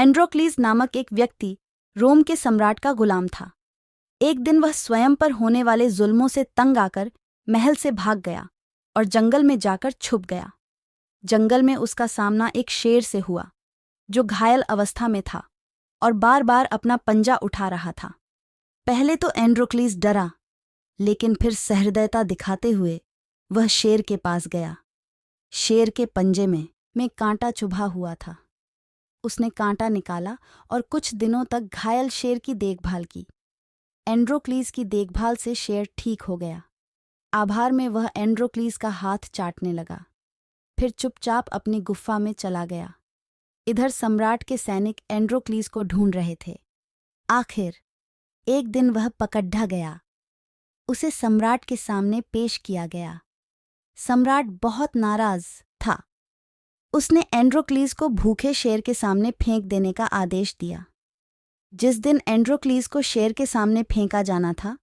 एंड्रोक्लीज नामक एक व्यक्ति रोम के सम्राट का गुलाम था। एक दिन वह स्वयं पर होने वाले जुल्मों से तंग आकर महल से भाग गया और जंगल में जाकर छुप गया। जंगल में उसका सामना एक शेर से हुआ, जो घायल अवस्था में था और बार बार अपना पंजा उठा रहा था। पहले तो एंड्रोक्लीज डरा, लेकिन फिर सहृदयता दिखाते हुए वह शेर के पास गया। शेर के पंजे में कांटा चुभा हुआ था। उसने कांटा निकाला और कुछ दिनों तक घायल शेर की देखभाल की। एंड्रोक्लीज की देखभाल से शेर ठीक हो गया। आभार में वह एंड्रोक्लीज का हाथ चाटने लगा, फिर चुपचाप अपनी गुफा में चला गया। इधर सम्राट के सैनिक एंड्रोक्लीज को ढूंढ रहे थे। आखिर एक दिन वह पकड़ा गया। उसे सम्राट के सामने पेश किया गया। सम्राट बहुत नाराज था। उसने एंड्रोक्लीज को भूखे शेर के सामने फेंक देने का आदेश दिया। जिस दिन एंड्रोक्लीज को शेर के सामने फेंका जाना था,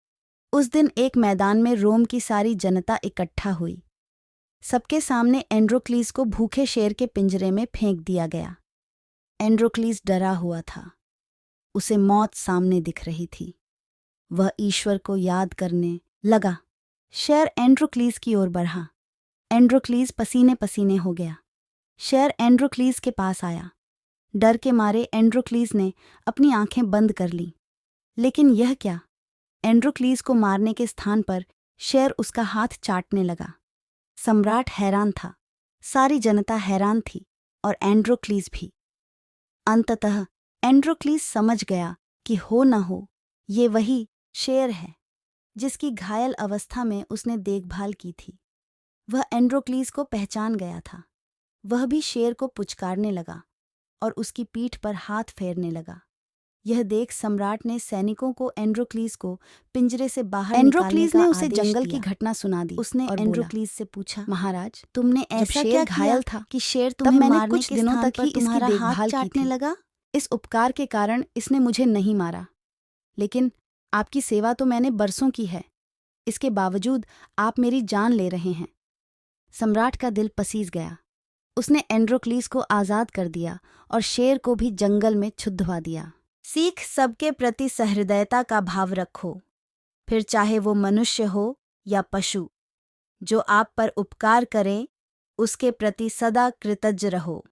उस दिन एक मैदान में रोम की सारी जनता इकट्ठा हुई। सबके सामने एंड्रोक्लीज को भूखे शेर के पिंजरे में फेंक दिया गया। एंड्रोक्लीज डरा हुआ था। उसे मौत सामने दिख रही थी। वह ईश्वर को याद करने लगा। शेर एंड्रोक्लीज की ओर बढ़ा। एंड्रोक्लीज पसीने पसीने हो गया। शेर एंड्रोक्लीज के पास आया। डर के मारे एंड्रोक्लीज ने अपनी आंखें बंद कर लीं। लेकिन यह क्या? एंड्रोक्लीज को मारने के स्थान पर शेर उसका हाथ चाटने लगा। सम्राट हैरान था, सारी जनता हैरान थी और एंड्रोक्लीज भी। अंततः एंड्रोक्लीज समझ गया कि हो न हो ये वही शेर है जिसकी घायल अवस्था में उसने देखभाल की थी। वह एंड्रोक्लीज को पहचान गया था। वह भी शेर को पुचकारने लगा और उसकी पीठ पर हाथ फेरने लगा। यह देख सम्राट ने सैनिकों को एंड्रोक्लीज को पिंजरे से बाहर एंड्रोक्लीज निकालने ने का उसे आदेश जंगल दिया। की घटना सुना दी। उसने और एंड्रोक्लीज से पूछा, महाराज, तुमने ऐसा क्या घायल किया था कि शेर तब तुम्हें मैंने मारने कुछ के दिनों स्थान तक पर ही इसकी तुम्हारा हाथ देखभाल की चाटने थी। लगा? इस उपकार के कारण इसने मुझे नहीं मारा, लेकिन आपकी सेवा तो मैंने बरसों की है। इसके बावजूद आप मेरी जान ले रहे हैं। सम्राट का दिल पसीज गया। उसने एंड्रोक्लीज को आज़ाद कर दिया और शेर को भी जंगल में छुड़वा दिया। सीख सबके प्रति सहृदयता का भाव रखो, फिर चाहे वो मनुष्य हो या पशु। जो आप पर उपकार करे उसके प्रति सदा कृतज्ञ रहो।